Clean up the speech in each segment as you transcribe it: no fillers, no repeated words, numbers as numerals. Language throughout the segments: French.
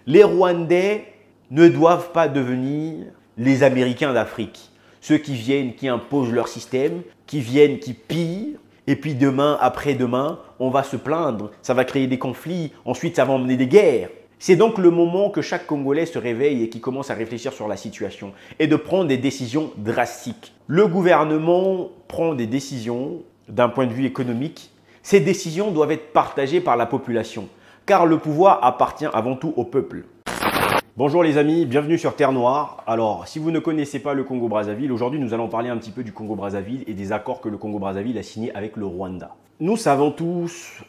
Les Rwandais ne doivent pas devenir les Américains d'Afrique. Ceux qui viennent, qui imposent leur système, qui viennent, qui pillent. Et puis demain, après-demain, on va se plaindre. Ça va créer des conflits. Ensuite, ça va emmener des guerres. C'est donc le moment que chaque Congolais se réveille et qui commence à réfléchir sur la situation et de prendre des décisions drastiques. Le gouvernement prend des décisions d'un point de vue économique. Ces décisions doivent être partagées par la population, car le pouvoir appartient avant tout au peuple. Bonjour les amis, bienvenue sur Terre Noire. Alors, si vous ne connaissez pas le Congo-Brazzaville, aujourd'hui nous allons parler un petit peu du Congo-Brazzaville et des accords que le Congo-Brazzaville a signés avec le Rwanda. Nous savons tous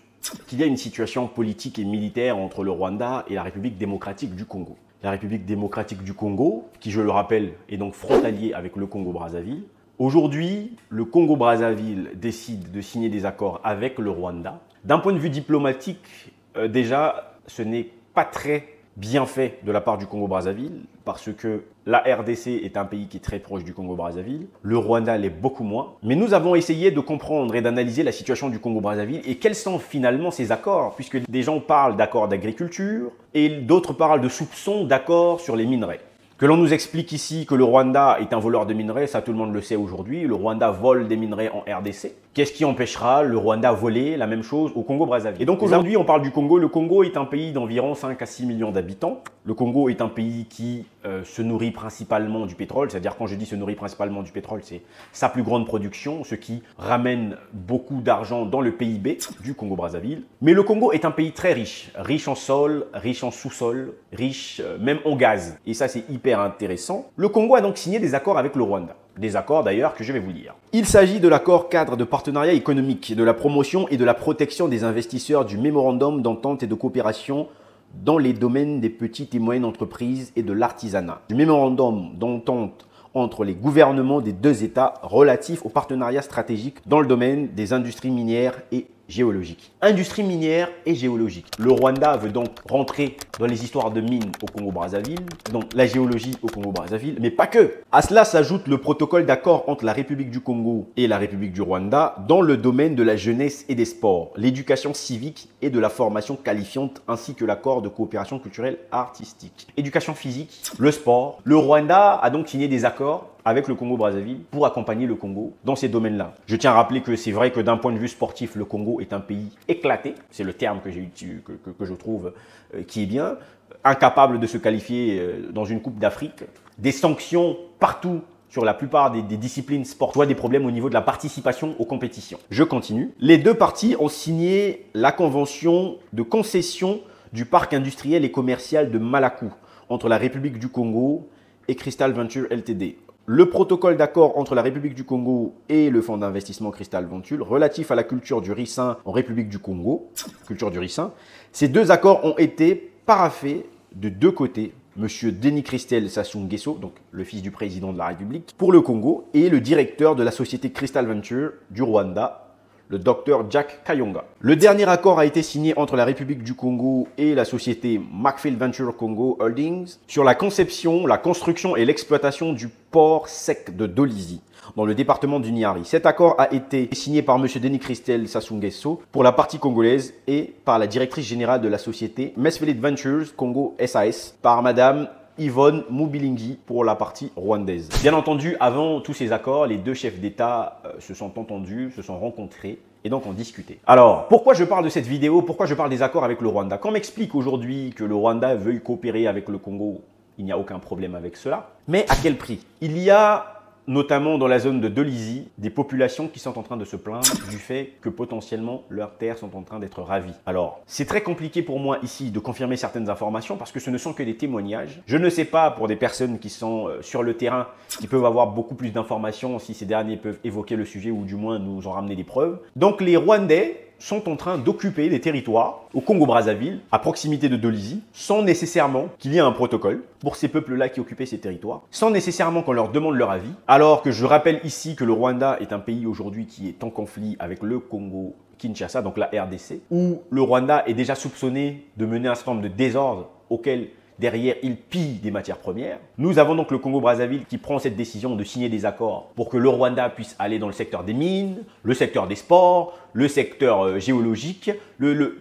qu'il y a une situation politique et militaire entre le Rwanda et la République démocratique du Congo. La République démocratique du Congo, qui je le rappelle est donc frontalier avec le Congo-Brazzaville. Aujourd'hui, le Congo-Brazzaville décide de signer des accords avec le Rwanda. D'un point de vue diplomatique, déjà, ce n'est pas très bien fait de la part du Congo-Brazzaville parce que la RDC est un pays qui est très proche du Congo-Brazzaville. Le Rwanda l'est beaucoup moins. Mais nous avons essayé de comprendre et d'analyser la situation du Congo-Brazzaville et quels sont finalement ces accords, puisque des gens parlent d'accords d'agriculture et d'autres parlent de soupçons d'accords sur les minerais. Que l'on nous explique ici que le Rwanda est un voleur de minerais, ça tout le monde le sait aujourd'hui. Le Rwanda vole des minerais en RDC. Qu'est-ce qui empêchera le Rwanda voler la même chose au Congo-Brazzaville? Et donc aujourd'hui, on parle du Congo. Le Congo est un pays d'environ 5 à 6 millions d'habitants. Le Congo est un pays qui se nourrit principalement du pétrole. C'est-à-dire quand je dis se nourrit principalement du pétrole, c'est sa plus grande production, ce qui ramène beaucoup d'argent dans le PIB du Congo-Brazzaville. Mais le Congo est un pays très riche. Riche en sol, riche en sous-sol, riche même en gaz. Et ça, c'est hyper intéressant. Le Congo a donc signé des accords avec le Rwanda. Des accords d'ailleurs que je vais vous lire. Il s'agit de l'accord cadre de partenariat économique, de la promotion et de la protection des investisseurs, du mémorandum d'entente et de coopération dans les domaines des petites et moyennes entreprises et de l'artisanat, du mémorandum d'entente entre les gouvernements des deux États relatifs au partenariat stratégique dans le domaine des industries minières et géologiques. Industrie minière et géologique. Le Rwanda veut donc rentrer dans les histoires de mines au Congo-Brazzaville, donc la géologie au Congo-Brazzaville, mais pas que. À cela s'ajoute le protocole d'accord entre la République du Congo et la République du Rwanda dans le domaine de la jeunesse et des sports, l'éducation civique et de la formation qualifiante, ainsi que l'accord de coopération culturelle artistique. Éducation physique, le sport. Le Rwanda a donc signé des accords avec le Congo-Brazzaville pour accompagner le Congo dans ces domaines-là. Je tiens à rappeler que c'est vrai que d'un point de vue sportif, le Congo est un pays éclaté. C'est le terme que je trouve qui est bien. Incapable de se qualifier dans une Coupe d'Afrique. Des sanctions partout sur la plupart des disciplines sportives. Soit des problèmes au niveau de la participation aux compétitions. Je continue. Les deux parties ont signé la convention de concession du parc industriel et commercial de Malakou entre la République du Congo et Crystal Venture Ltd. Le protocole d'accord entre la République du Congo et le fonds d'investissement Crystal Venture relatif à la culture du ricin en République du Congo, culture du ricin. Ces deux accords ont été paraphés de deux côtés. Monsieur Denis Christel Sassou Nguesso, donc le fils du président de la République, pour le Congo, et le directeur de la société Crystal Venture du Rwanda, le Dr Jack Kayonga. Le dernier accord a été signé entre la République du Congo et la société Macfield Venture Congo Holdings sur la conception, la construction et l'exploitation du port sec de Dolisie dans le département du Niari. Cet accord a été signé par M. Denis Christel Sassou Nguesso pour la partie congolaise et par la directrice générale de la société Mesfelit Ventures Congo SAS par Madame Yvonne Mubilingi pour la partie rwandaise. Bien entendu, avant tous ces accords, les deux chefs d'État se sont entendus, se sont rencontrés et donc ont discuté. Alors, pourquoi je parle de cette vidéo? Pourquoi je parle des accords avec le Rwanda? Quand on m'explique aujourd'hui que le Rwanda veuille coopérer avec le Congo, il n'y a aucun problème avec cela. Mais à quel prix? Il y a notamment dans la zone de Dolisie, des populations qui sont en train de se plaindre du fait que potentiellement leurs terres sont en train d'être ravies. Alors, c'est très compliqué pour moi ici de confirmer certaines informations parce que ce ne sont que des témoignages. Je ne sais pas pour des personnes qui sont sur le terrain, qui peuvent avoir beaucoup plus d'informations si ces derniers peuvent évoquer le sujet ou du moins nous en ramener des preuves. Donc les Rwandais sont en train d'occuper des territoires au Congo-Brazzaville, à proximité de Dolisie, sans nécessairement qu'il y ait un protocole pour ces peuples-là qui occupaient ces territoires, sans nécessairement qu'on leur demande leur avis, alors que je rappelle ici que le Rwanda est un pays aujourd'hui qui est en conflit avec le Congo-Kinshasa, donc la RDC, où le Rwanda est déjà soupçonné de mener un certain nombre de désordres auxquels derrière, ils pillent des matières premières. Nous avons donc le Congo-Brazzaville qui prend cette décision de signer des accords pour que le Rwanda puisse aller dans le secteur des mines, le secteur des sports, le secteur géologique,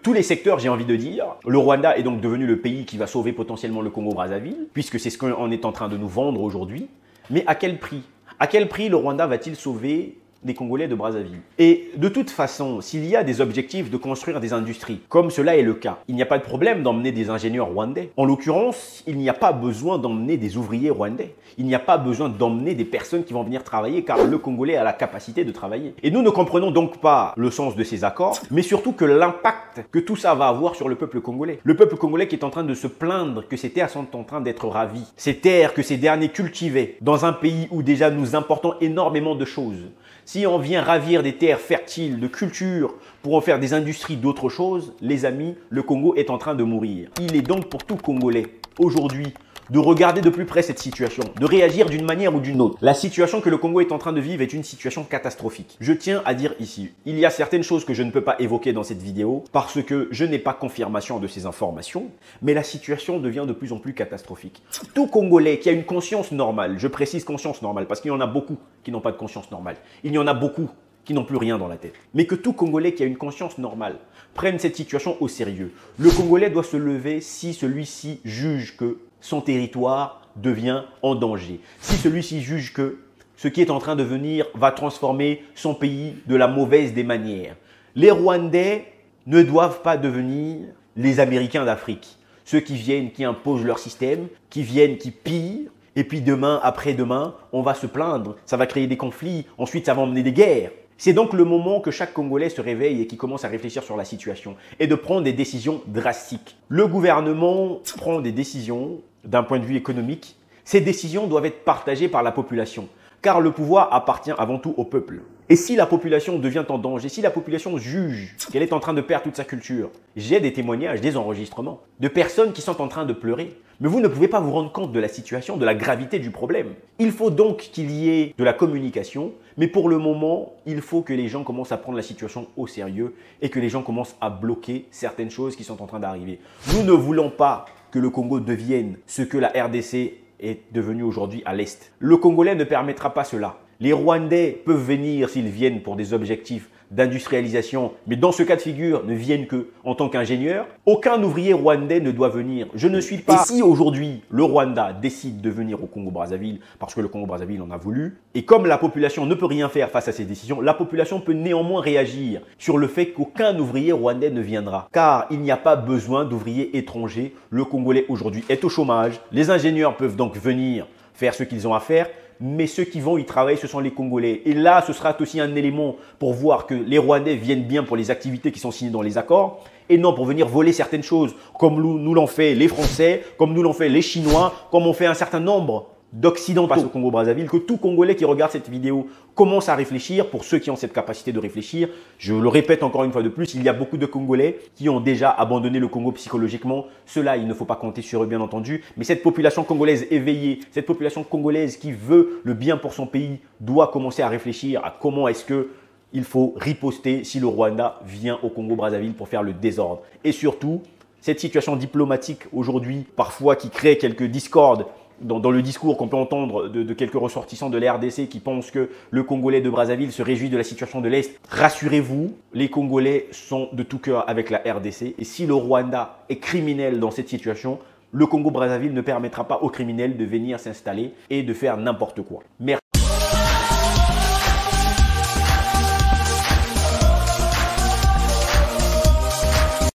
tous les secteurs, j'ai envie de dire. Le Rwanda est donc devenu le pays qui va sauver potentiellement le Congo-Brazzaville, puisque c'est ce qu'on est en train de nous vendre aujourd'hui. Mais à quel prix? À quel prix le Rwanda va-t-il sauver des Congolais de Brazzaville? Et de toute façon, s'il y a des objectifs de construire des industries, comme cela est le cas, il n'y a pas de problème d'emmener des ingénieurs rwandais. En l'occurrence, il n'y a pas besoin d'emmener des ouvriers rwandais. Il n'y a pas besoin d'emmener des personnes qui vont venir travailler, car le Congolais a la capacité de travailler. Et nous ne comprenons donc pas le sens de ces accords, mais surtout que l'impact que tout ça va avoir sur le peuple congolais. Le peuple congolais qui est en train de se plaindre que ces terres sont en train d'être ravies. Ces terres que ces derniers cultivaient dans un pays où déjà nous importons énormément de choses. Si on vient ravir des terres fertiles de culture pour en faire des industries d'autres choses, les amis, le Congo est en train de mourir. Il est donc pour tout Congolais, aujourd'hui, de regarder de plus près cette situation, de réagir d'une manière ou d'une autre. La situation que le Congo est en train de vivre est une situation catastrophique. Je tiens à dire ici, il y a certaines choses que je ne peux pas évoquer dans cette vidéo parce que je n'ai pas confirmation de ces informations, mais la situation devient de plus en plus catastrophique. Tout Congolais qui a une conscience normale, je précise conscience normale parce qu'il y en a beaucoup qui n'ont pas de conscience normale, il y en a beaucoup qui n'ont plus rien dans la tête. Mais que tout Congolais qui a une conscience normale prenne cette situation au sérieux. Le Congolais doit se lever si celui-ci juge que son territoire devient en danger. Si celui-ci juge que ce qui est en train de venir va transformer son pays de la mauvaise des manières. Les Rwandais ne doivent pas devenir les Américains d'Afrique. Ceux qui viennent, qui imposent leur système, qui viennent, qui pillent. Et puis demain, après-demain, on va se plaindre. Ça va créer des conflits. Ensuite, ça va emmener des guerres. C'est donc le moment que chaque Congolais se réveille et qui commence à réfléchir sur la situation et de prendre des décisions drastiques. Le gouvernement prend des décisions d'un point de vue économique. Ces décisions doivent être partagées par la population, car le pouvoir appartient avant tout au peuple. Et si la population devient en danger, si la population juge qu'elle est en train de perdre toute sa culture, j'ai des témoignages, des enregistrements de personnes qui sont en train de pleurer. Mais vous ne pouvez pas vous rendre compte de la situation, de la gravité du problème. Il faut donc qu'il y ait de la communication, mais pour le moment, il faut que les gens commencent à prendre la situation au sérieux et que les gens commencent à bloquer certaines choses qui sont en train d'arriver. Nous ne voulons pas que le Congo devienne ce que la RDC est devenue aujourd'hui à l'Est. Le Congolais ne permettra pas cela. Les Rwandais peuvent venir s'ils viennent pour des objectifs d'industrialisation, mais dans ce cas de figure, ne viennent que en tant qu'ingénieurs. Aucun ouvrier rwandais ne doit venir. Je ne suis pas... Et si aujourd'hui, le Rwanda décide de venir au Congo-Brazzaville, parce que le Congo-Brazzaville en a voulu, et comme la population ne peut rien faire face à ces décisions, la population peut néanmoins réagir sur le fait qu'aucun ouvrier rwandais ne viendra. Car il n'y a pas besoin d'ouvriers étrangers. Le Congolais aujourd'hui est au chômage. Les ingénieurs peuvent donc venir faire ce qu'ils ont à faire. Mais ceux qui vont y travailler, ce sont les Congolais. Et là, ce sera aussi un élément pour voir que les Rwandais viennent bien pour les activités qui sont signées dans les accords et non pour venir voler certaines choses, comme nous l'ont fait les Français, comme nous l'ont fait les Chinois, comme ont fait un certain nombre d'Occidentaux au Congo-Brazzaville. Que tout Congolais qui regarde cette vidéo commence à réfléchir. Pour ceux qui ont cette capacité de réfléchir, je le répète encore une fois de plus, il y a beaucoup de Congolais qui ont déjà abandonné le Congo psychologiquement. Cela, il ne faut pas compter sur eux, bien entendu. Mais cette population congolaise éveillée, cette population congolaise qui veut le bien pour son pays, doit commencer à réfléchir à comment est-ce que il faut riposter si le Rwanda vient au Congo-Brazzaville pour faire le désordre. Et surtout, cette situation diplomatique aujourd'hui, parfois qui crée quelques discordes, dans le discours qu'on peut entendre de quelques ressortissants de la RDC qui pensent que le Congolais de Brazzaville se réjouit de la situation de l'Est. Rassurez-vous, les Congolais sont de tout cœur avec la RDC. Et si le Rwanda est criminel dans cette situation, le Congo-Brazzaville ne permettra pas aux criminels de venir s'installer et de faire n'importe quoi. Merci.